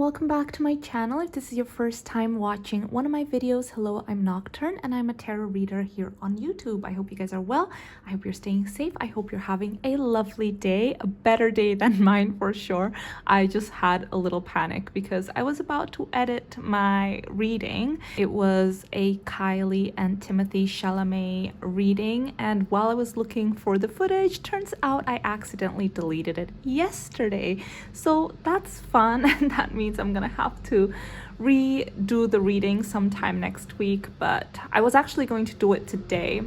welcome back to my channel. If this is your first time watching one of my videos, hello, I'm Nocturne and I'm a tarot reader here on YouTube. I hope you guys are well. I hope you're staying safe. I hope you're having a lovely day, a better day than mine for sure. I just had a little panic because I was about to edit my reading. It was a Kylie and Timothée Chalamet reading, and while I was looking for the footage, turns out I accidentally deleted it yesterday. So that's fun, and that means I'm gonna have to redo the reading sometime next week, but I was actually going to do it today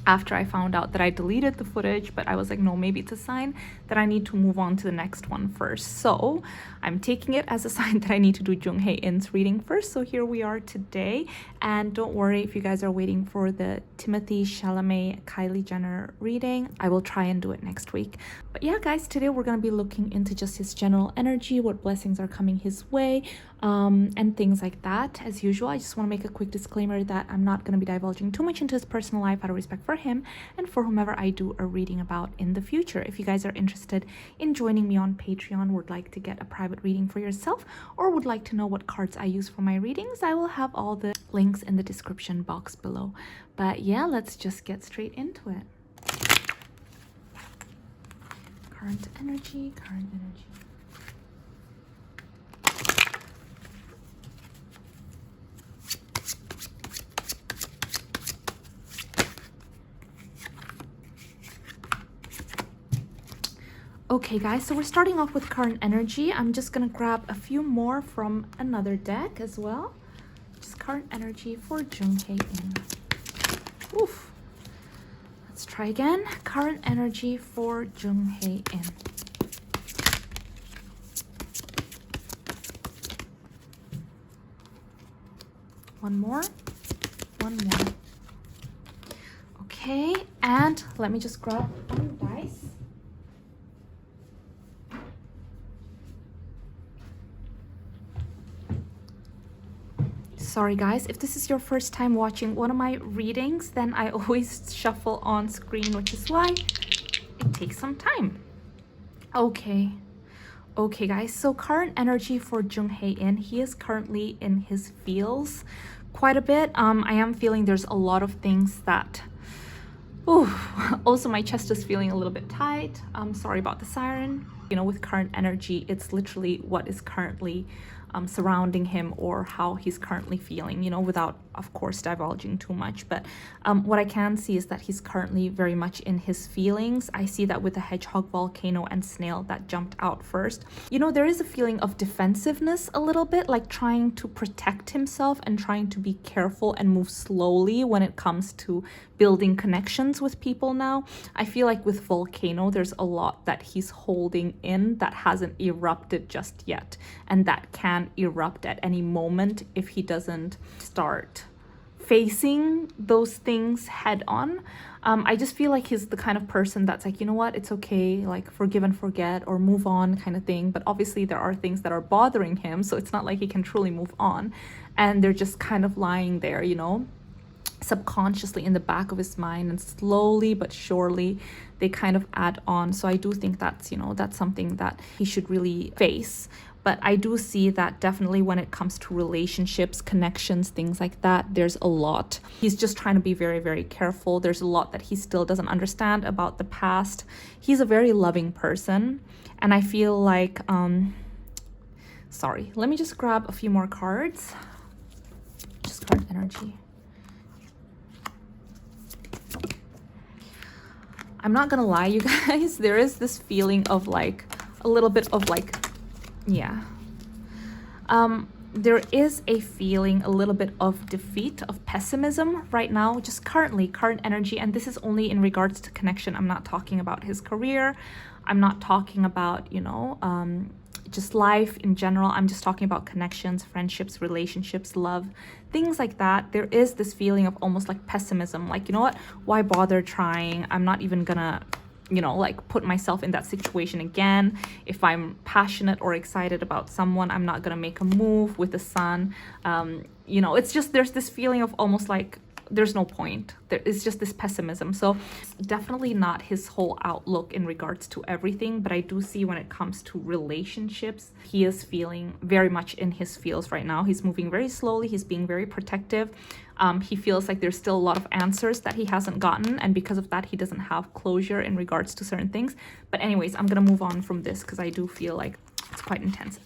after I found out that I deleted the footage, but I was like, no, maybe it's a sign that I need to move on to the next one first. So I'm taking it as a sign that I need to do Jung Hae-in's reading first. So here we are today. And don't worry if you guys are waiting for the Timothée Chalamet Kylie Jenner reading. I will try and do it next week. But yeah, guys, today we're going to be looking into just his general energy, what blessings are coming his way, and things like that. As usual, I just want to make a quick disclaimer that I'm not going to be divulging too much into his personal life out of respect for him and for whomever I do a reading about in the future. If you guys are interested in joining me on Patreon, would like to get a private reading for yourself, or would like to know what cards I use for my readings, I will have all the links in the description box below. But yeah, let's just get straight into it. Current energy, current energy. Okay guys, so we're starting off with current energy. I'm just gonna grab a few more from another deck as well. Just current energy for Jung Hae-in. Oof. Let's try again. Current energy for Jung Hae-in. One more. One more. Okay, and let me just grab one dice. Sorry guys, if this is your first time watching one of my readings, then I always shuffle on screen, which is why it takes some time. Okay guys, so current energy for Jung Hae-in. He is currently in his feels quite a bit. I am feeling there's a lot of things that also my chest is feeling a little bit tight. Sorry about the siren. You know, with current energy, it's literally what is currently surrounding him or how he's currently feeling, you know, without of course divulging too much. But what I can see is that he's currently very much in his feelings. I see that with the hedgehog, volcano, and snail that jumped out first. You know, there is a feeling of defensiveness a little bit, like trying to protect himself and trying to be careful and move slowly when it comes to building connections with people now. I feel like with volcano, there's a lot that he's holding in that hasn't erupted just yet, and that can erupt at any moment if he doesn't start facing those things head on. I just feel like he's the kind of person that's like, you know what, it's okay, like forgive and forget or move on kind of thing. But obviously there are things that are bothering him, so it's not like he can truly move on, and they're just kind of lying there, you know, subconsciously in the back of his mind, and slowly but surely they kind of add on. So I do think that's, you know, that's something that he should really face. But I do see that definitely when it comes to relationships, connections, things like that, there's a lot. He's just trying to be very, very careful. There's a lot that he still doesn't understand about the past. He's a very loving person, and I feel like sorry, let me just grab a few more cards. Just card energy. I'm not gonna lie, you guys, there is this feeling of like a little bit of like, yeah, there is a feeling a little bit of defeat, of pessimism right now, just current energy. And this is only in regards to connection. I'm not talking about his career. I'm not talking about, you know, just life in general. I'm just talking about connections, friendships, relationships, love, things like that. There is this feeling of almost like pessimism, like, you know what, why bother trying? I'm not even gonna, you know, like put myself in that situation again. If I'm passionate or excited about someone, I'm not gonna make a move with the sun. You know, it's just, there's this feeling of almost like there's no point. There is just this pessimism. So definitely not his whole outlook in regards to everything, but I do see when it comes to relationships, he is feeling very much in his feels right now. He's moving very slowly. He's being very protective. He feels like there's still a lot of answers that he hasn't gotten, and because of that, he doesn't have closure in regards to certain things. But anyways, I'm gonna move on from this because I do feel like it's quite intense.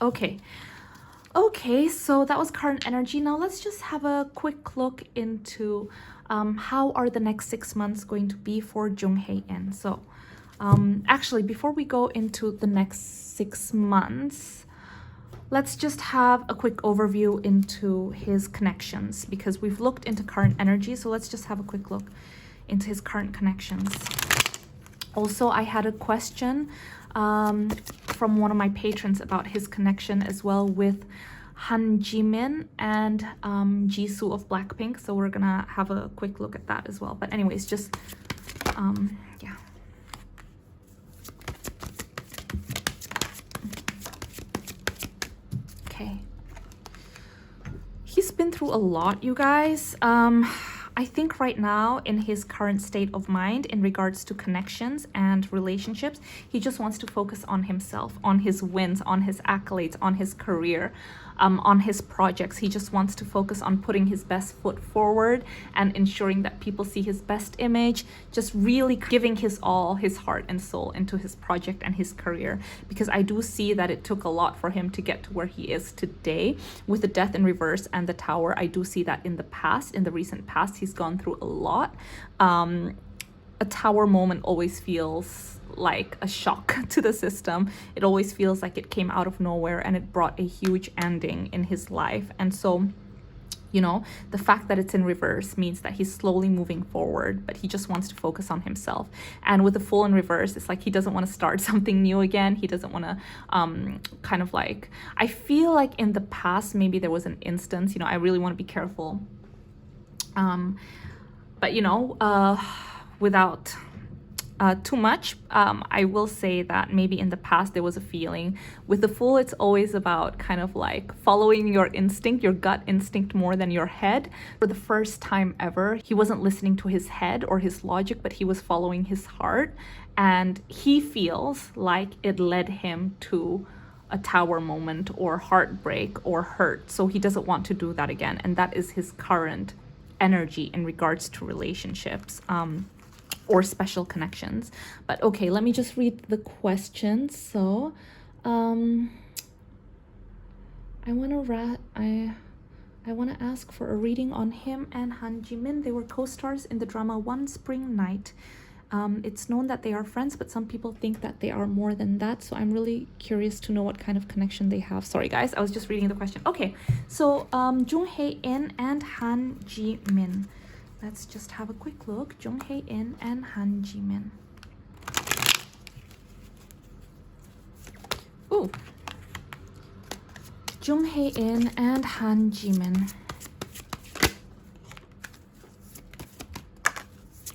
Okay, so that was current energy. Now let's just have a quick look into how are the next 6 months going to be for Jung Hae in. So actually, before we go into the next 6 months, let's just have a quick overview into his connections, because we've looked into current energy. So let's just have a quick look into his current connections. Also, I had a question from one of my patrons about his connection as well with Jimin and Jisoo of Blackpink. So we're gonna have a quick look at that as well. But anyways, just yeah. Okay. He's been through a lot, you guys. I think right now in his current state of mind in regards to connections and relationships, he just wants to focus on himself, on his wins, on his accolades, on his career, on his projects. He just wants to focus on putting his best foot forward and ensuring that people see his best image, just really giving his all, his heart and soul into his project and his career. Because I do see that it took a lot for him to get to where he is today with the Death in Reverse and the Tower. I do see that in the past, in the recent past, he's gone through a lot. A Tower moment always feels like a shock to the system. It always feels like it came out of nowhere and it brought a huge ending in his life. And so, you know, the fact that it's in reverse means that he's slowly moving forward, but he just wants to focus on himself. And with the Fool in reverse, it's like he doesn't want to start something new again. He doesn't want to kind of like, I feel like in the past, maybe there was an instance, you know, I really want to be careful. But, you know, without too much, I will say that maybe in the past there was a feeling. With the Fool, it's always about kind of like following your instinct, your gut instinct more than your head. For the first time ever, he wasn't listening to his head or his logic, but he was following his heart. And he feels like it led him to a Tower moment or heartbreak or hurt. So he doesn't want to do that again. And that is his current energy in regards to relationships. Or special connections. But okay, let me just read the questions. So I want to ask for a reading on him and Jimin. They were co-stars in the drama One Spring Night. It's known that they are friends, but some people think that they are more than that. So I'm really curious to know what kind of connection they have. Sorry guys, I was just reading the question. Okay, so Jung Hae in and Jimin. Let's just have a quick look. Jung Hae in and Jimin. Ooh. Jung Hae in and Jimin.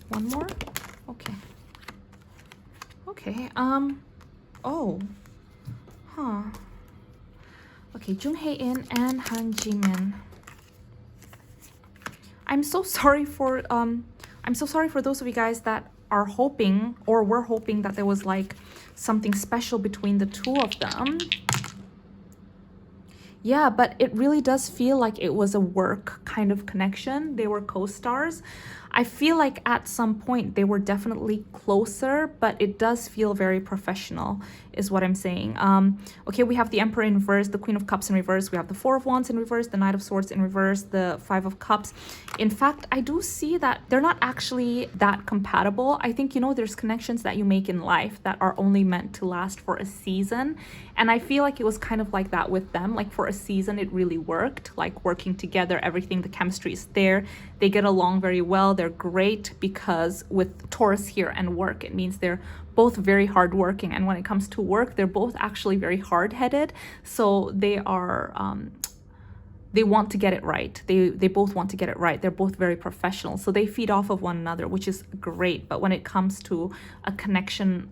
One more? Okay. Okay. Oh. Huh. Okay, Jung Hae in and Jimin. I'm so sorry for those of you guys that are hoping or were hoping that there was like something special between the two of them. Yeah, but it really does feel like it was a work kind of connection. They were co-stars. I feel like at some point they were definitely closer, but it does feel very professional, is what I'm saying. Okay, we have the Emperor in reverse, the Queen of Cups in reverse, we have the Four of Wands in reverse, the Knight of Swords in reverse, the Five of Cups. In fact, I do see that they're not actually that compatible. I think, you know, there's connections that you make in life that are only meant to last for a season. And I feel like it was kind of like that with them. Like for a season, it really worked, like working together, everything, the chemistry is there. They get along very well. They're great because with Taurus here and work, it means they're both very hardworking. And when it comes to work, they're both actually very hard-headed. So they are, they want to get it right. They both want to get it right. They're both very professional. So they feed off of one another, which is great. But when it comes to a connection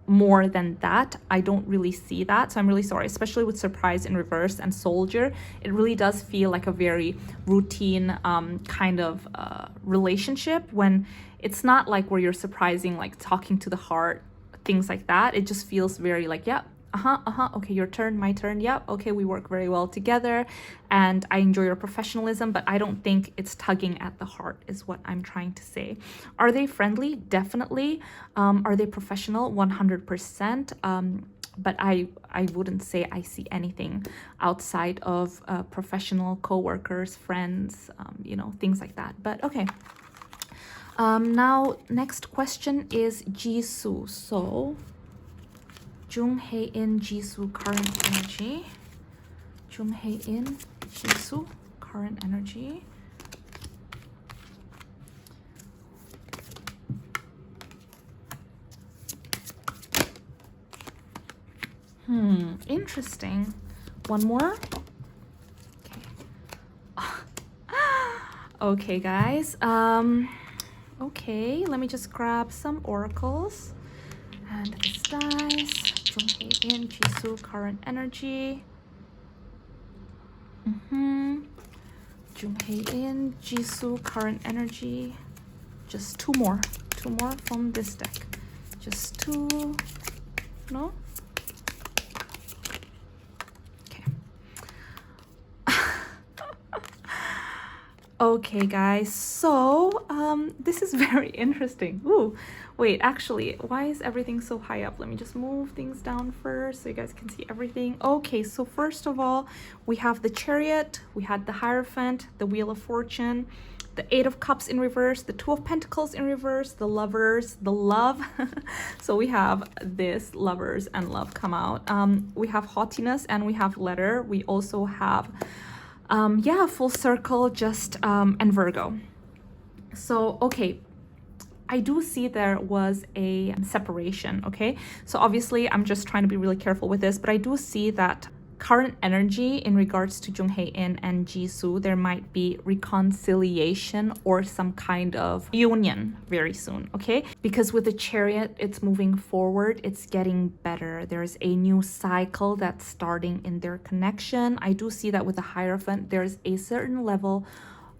more than that. I don't really see that, so I'm really sorry, especially with Surprise in Reverse and Soldier. It really does feel like a very routine kind of relationship, when it's not like where you're surprising, like talking to the heart, things like that. It just feels very like, yeah, okay, your turn, my turn, yep, okay, we work very well together, and I enjoy your professionalism, but I don't think it's tugging at the heart, is what I'm trying to say. Are they friendly? Definitely. Are they professional? 100%. But I wouldn't say I see anything outside of professional co-workers, friends, you know, things like that. But okay. Now, next question is Jisoo. So, Jung Hae in Jisoo current energy. Jung Hae in Jisoo current energy. Interesting. One more. Okay. Okay, guys. Okay, let me just grab some oracles. And this dice. Jung Hae in Jisoo current energy. Jung Hae in Jisoo current energy. Just two more from this deck. Just two. No. Okay. Okay, guys. So this is very interesting. Ooh. Wait, actually, why is everything so high up? Let me just move things down first so you guys can see everything. Okay, so first of all, we have the Chariot, we had the Hierophant, the Wheel of Fortune, the Eight of Cups in reverse, the Two of Pentacles in reverse, the Lovers, the Love. So we have this Lovers and Love come out. We have Haughtiness and we have Letter. We also have, yeah, Full Circle, just, and Virgo. So, okay. I do see there was a separation, okay? So obviously I'm just trying to be really careful with this, but I do see that current energy in regards to Jung Hae in and Jisoo, there might be reconciliation or some kind of union very soon, okay? Because with the Chariot, it's moving forward, it's getting better. There's a new cycle that's starting in their connection. I do see that with the Hierophant, there's a certain level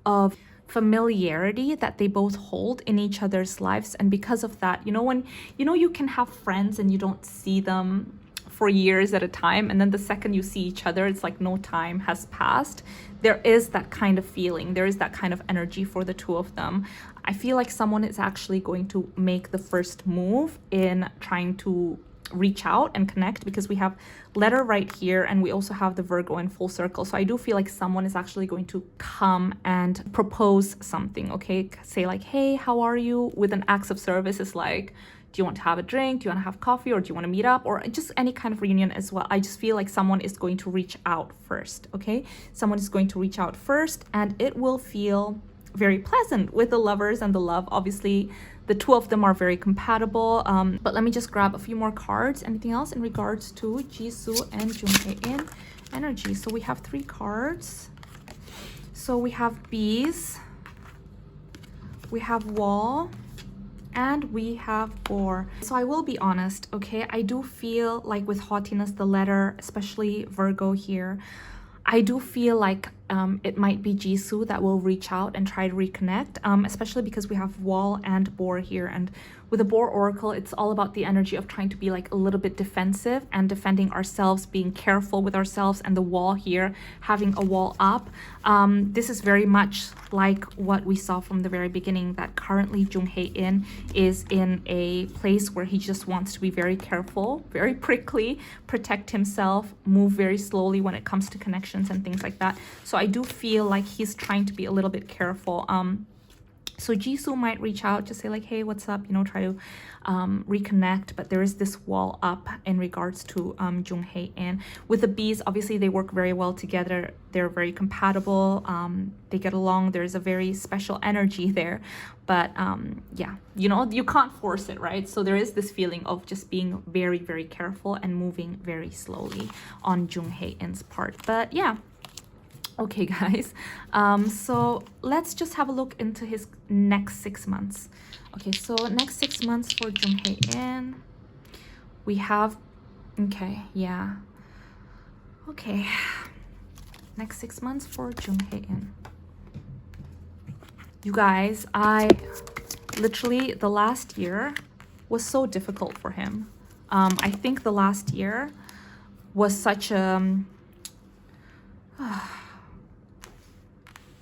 of familiarity that they both hold in each other's lives, and because of that, you know, when you can have friends and you don't see them for years at a time, and then the second you see each other, it's like no time has passed. There is that kind of feeling, there is that kind of energy for the two of them. I feel like someone is actually going to make the first move in trying to reach out and connect, because we have Letter right here and we also have the Virgo in Full Circle. So I do feel like someone is actually going to come and propose something, okay? Say like, hey, how are you? With an acts of service. Is like, do you want to have a drink? Do you want to have coffee? Or do you want to meet up? Or just any kind of reunion as well. I just feel like someone is going to reach out first, okay? Someone is going to reach out first, and it will feel very pleasant with the Lovers and the Love. Obviously, the two of them are very compatible. But let me just grab a few more cards. Anything else in regards to Jisoo and Jung Hae in energy? So we have 3 cards. So we have Bees, we have Wall, and we have Boar. So I will be honest, okay? I do feel like with Haughtiness, the Letter, especially Virgo here, I do feel like it might be Jisoo that will reach out and try to reconnect, especially because we have Wall and Boar here. And with the Boar Oracle, it's all about the energy of trying to be like a little bit defensive and defending ourselves, being careful with ourselves, and the Wall here, having a wall up. This is very much like what we saw from the very beginning, that currently Jung Hae in is in a place where he just wants to be very careful, very prickly, protect himself, move very slowly when it comes to connections and things like that. So I do feel like he's trying to be a little bit careful. So Jisoo might reach out to say like, hey, what's up? You know, try to reconnect. But there is this wall up in regards to Jung Hae in. With the Bees, obviously they work very well together. They're very compatible. They get along. There's a very special energy there. But yeah, you know, you can't force it, right? So there is this feeling of just being very, very careful and moving very slowly on Jung Hae in's part. But yeah. Okay, guys, so let's just have a look into his next 6 months. Okay, so next 6 months for Jung Hae in. We have, okay, yeah. Okay, next 6 months for Jung Hae. You guys, I literally, the last year was so difficult for him. I think the last year was such a,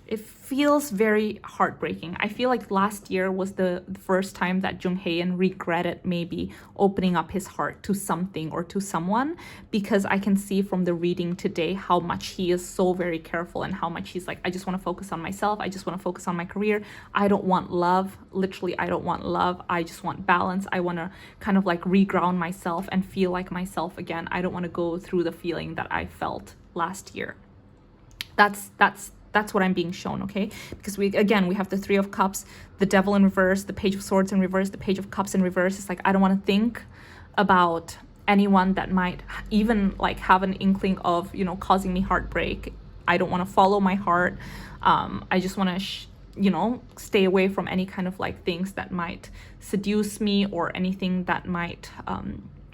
it feels very heartbreaking. I feel like last year was the first time that Jung Hae regretted maybe opening up his heart to something or to someone, because I can see from the reading today how much he is so very careful and how much he's like, I just want to focus on myself. I just want to focus on my career. I don't want love. Literally, I don't want love. I just want balance. I want to kind of like reground myself and feel like myself again. I don't want to go through the feeling that I felt last year. That's what I'm being shown, okay? Because we have the Three of Cups, the Devil in reverse, the Page of Swords in reverse, the Page of Cups in reverse. It's like, I don't want to think about anyone that might even like have an inkling of, you know, causing me heartbreak. I don't want to follow my heart. I just want to, you know, stay away from any kind of like things that might seduce me or anything that might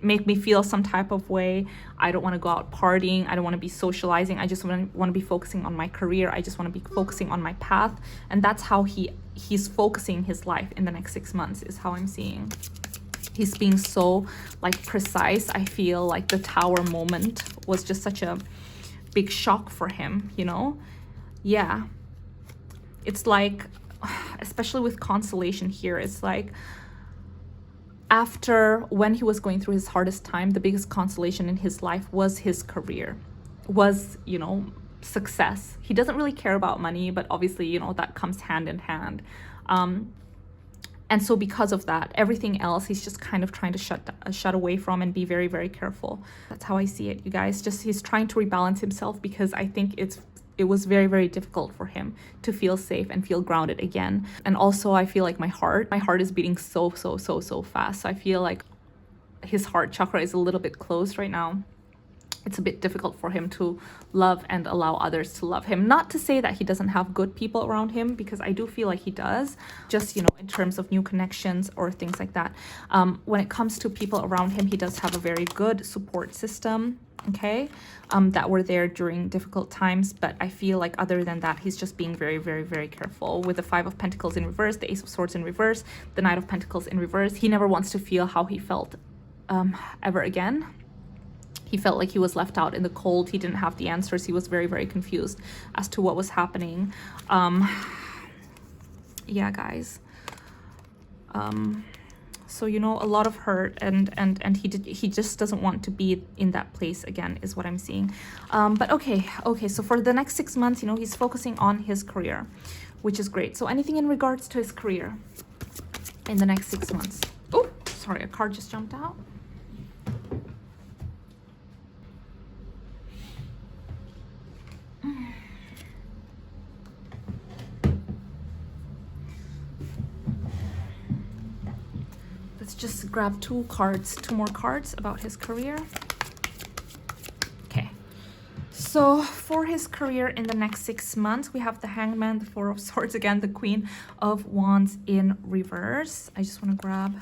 make me feel some type of way. I don't want to go out partying. I don't want to be socializing. I just want to be focusing on my career. I just want to be focusing on my path. And that's how he's focusing his life in the next 6 months, is how I'm seeing. He's being so like precise. I feel like the Tower moment was just such a big shock for him, you know? Yeah. It's like, especially with constellation here, it's like, after when he was going through his hardest time, the biggest consolation in his life was his career, was, you know, success. He doesn't really care about money, but obviously, you know, that comes hand in hand. And so because of that, everything else he's just kind of trying to shut away from and be very, very careful. That's how I see it, you guys. Just he's trying to rebalance himself, because I think it was very, very difficult for him to feel safe and feel grounded again. And also I feel like my heart is beating so fast. So I feel like his heart chakra is a little bit closed right now. It's a bit difficult for him to love and allow others to love him. Not to say that he doesn't have good people around him, because I do feel like he does, just, you know, in terms of new connections or things like that. When it comes to people around him, he does have a very good support system, okay, that were there during difficult times. But I feel like other than that, he's just being very, very, very careful. With the Five of Pentacles in reverse, the Ace of Swords in reverse, the Knight of Pentacles in reverse, he never wants to feel how he felt ever again. He felt like he was left out in the cold. He didn't have the answers. He was very, very confused as to what was happening. Yeah, guys. So, you know, a lot of hurt, and he just doesn't want to be in that place again, is what I'm seeing. But okay, so for the next 6 months, you know, he's focusing on his career, which is great. So anything in regards to his career in the next 6 months? Oh, sorry, a card just jumped out. Let's just grab two more cards about his career. Okay, so for his career in the next 6 months, we have the Hangman, the Four of Swords again, the Queen of Wands in reverse. I just want to grab.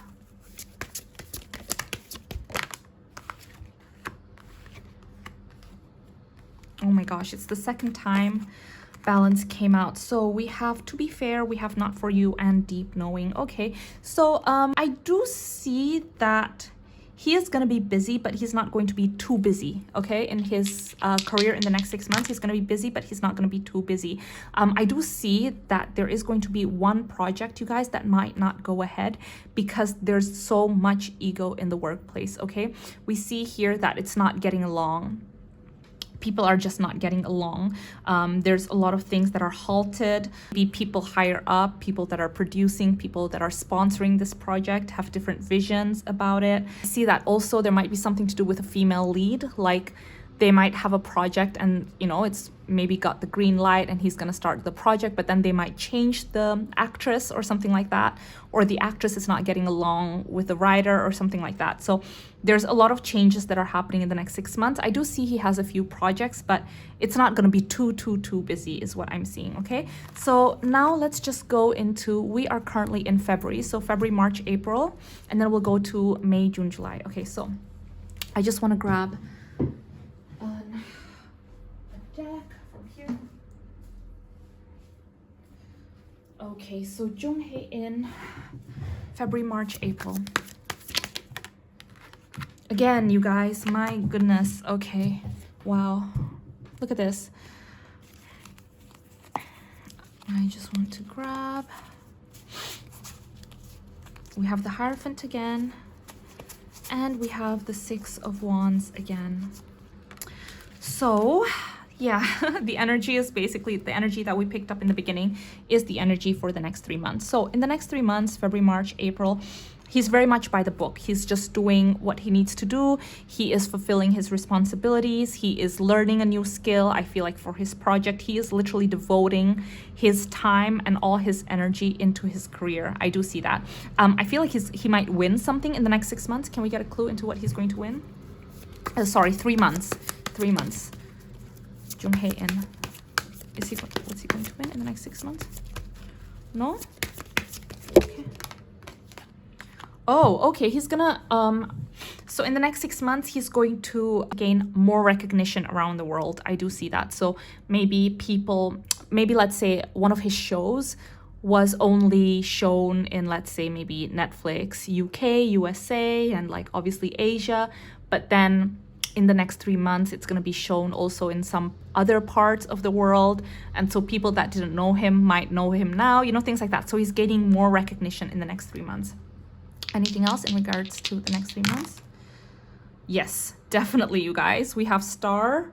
Oh my gosh, it's the second time balance came out. So we have To Be Fair, we have Not For You, and Deep Knowing. Okay, so I do see that he is going to be busy, but he's not going to be too busy, okay? In his career in the next 6 months, he's going to be busy, but he's not going to be too busy. I do see that there is going to be one project, you guys, that might not go ahead because there's so much ego in the workplace, okay? We see here that it's not getting along. People are just not getting along. There's a lot of things that are halted. Be people higher up, people that are producing, people that are sponsoring this project have different visions about it. I see that also there might be something to do with a female lead, like they might have a project and, you know, it's maybe got the green light and he's going to start the project, but then they might change the actress or something like that, or the actress is not getting along with the writer or something like that. So there's a lot of changes that are happening in the next 6 months. I do see he has a few projects, but it's not going to be too busy is what I'm seeing, okay? So now let's just go into, we are currently in February, so February, March, April, and then we'll go to May, June, July. Okay, so I just want to grab a deck from here. Okay, so Jung Hae in February, March, April. Again, you guys, my goodness. Okay, wow, look at this. I just want to grab, we have the Hierophant again, and we have the Six of Wands again. So yeah, the energy is basically the energy that we picked up in the beginning is the energy for the next 3 months. So in the next 3 months, February, March, April, he's very much by the book. He's just doing what he needs to do. He is fulfilling his responsibilities. He is learning a new skill. I feel like for his project, he is literally devoting his time and all his energy into his career. I do see that. I feel like he might win something in the next 6 months. Can we get a clue into what he's going to win? Sorry, 3 months. 3 months. Jung Hae in. What's he going to win in the next 6 months? No? Okay. Oh, okay. He's gonna so in the next 6 months he's going to gain more recognition around the world. I do see that. So maybe let's say one of his shows was only shown in, let's say, maybe Netflix, UK, USA, and like obviously Asia, but then in the next 3 months, it's going to be shown also in some other parts of the world. And so people that didn't know him might know him now, you know, things like that. So he's gaining more recognition in the next 3 months. Anything else in regards to the next 3 months? Yes, definitely, you guys. We have Star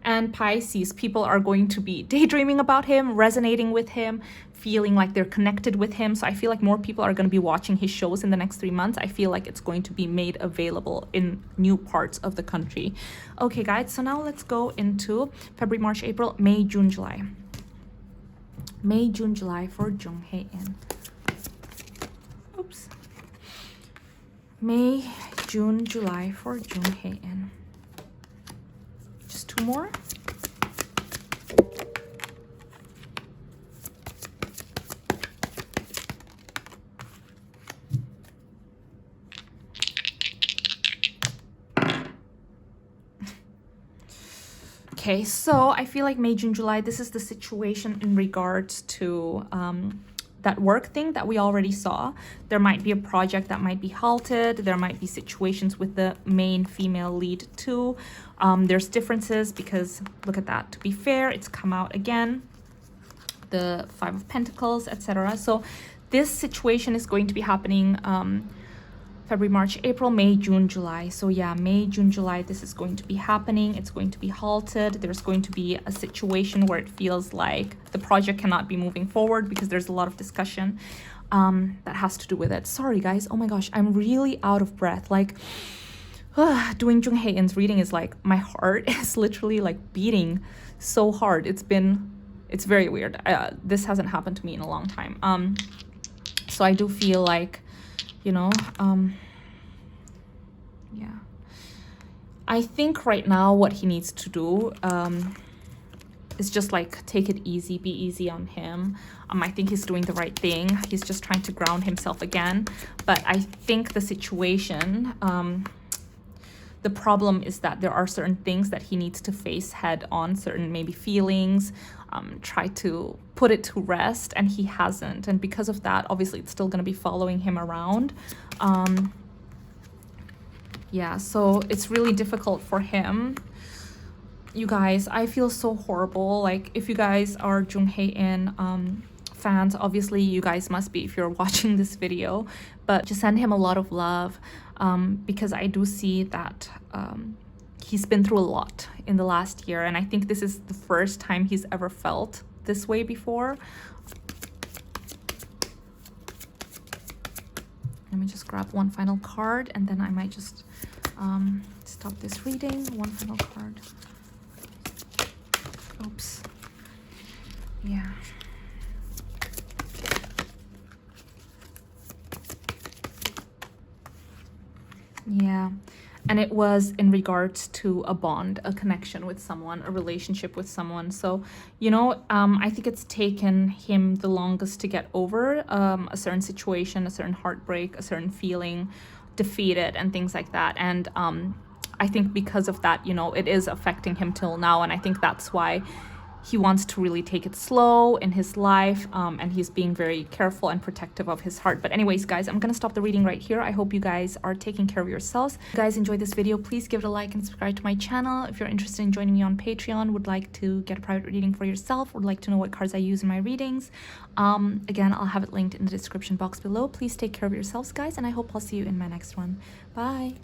and Pisces. People are going to be daydreaming about him, resonating with him, feeling like they're connected with him. So I feel like more people are going to be watching his shows in the next 3 months. I feel like it's going to be made available in new parts of the country. Okay, guys, so now let's go into February, March, April, May, June, July. May, June, July for Jung Hae in. Oops. May, June, July for Jung Hae in. Just 2 more. Okay, so I feel like May, June, July, this is the situation in regards to that work thing that we already saw. There might be a project that might be halted. There might be situations with the main female lead too. There's differences because look at that. To be fair, it's come out again. The Five of Pentacles, etc. So this situation is going to be happening February, March, April, May, June, July. So yeah, May, June, July, this is going to be happening. It's going to be halted. There's going to be a situation where it feels like the project cannot be moving forward because there's a lot of discussion that has to do with it. Sorry, guys. Oh my gosh, I'm really out of breath. Like, doing Jung Hae In's reading is like, my heart is literally like beating so hard. It's very weird. This hasn't happened to me in a long time. So I do feel like, you know, yeah, I think right now what he needs to do is just like take it easy, be easy on him. I think he's doing the right thing. He's just trying to ground himself again. But I think the situation, the problem is that there are certain things that he needs to face head on, certain maybe feelings, try to put it to rest, and he hasn't. And because of that, obviously it's still going to be following him around. Yeah, so it's really difficult for him. You guys, I feel so horrible. Like, if you guys are Jung Hae In fans, obviously you guys must be if you're watching this video, but just send him a lot of love, because I do see that he's been through a lot in the last year, and I think this is the first time he's ever felt this way before. Let me just grab one final card, and then I might just stop this reading. One final card. Oops. Yeah. Yeah. And it was in regards to a bond, a connection with someone, a relationship with someone. So, you know, I think it's taken him the longest to get over a certain situation, a certain heartbreak, a certain feeling, defeated and things like that. And I think because of that, you know, it is affecting him till now, and I think that's why he wants to really take it slow in his life, and he's being very careful and protective of his heart. But anyways, guys, I'm gonna stop the reading right here. I hope you guys are taking care of yourselves. If you guys enjoyed this video, please give it a like and subscribe to my channel. If you're interested in joining me on Patreon, would like to get a private reading for yourself, would like to know what cards I use in my readings, again, I'll have it linked in the description box below. Please take care of yourselves, guys, and I hope I'll see you in my next one. Bye.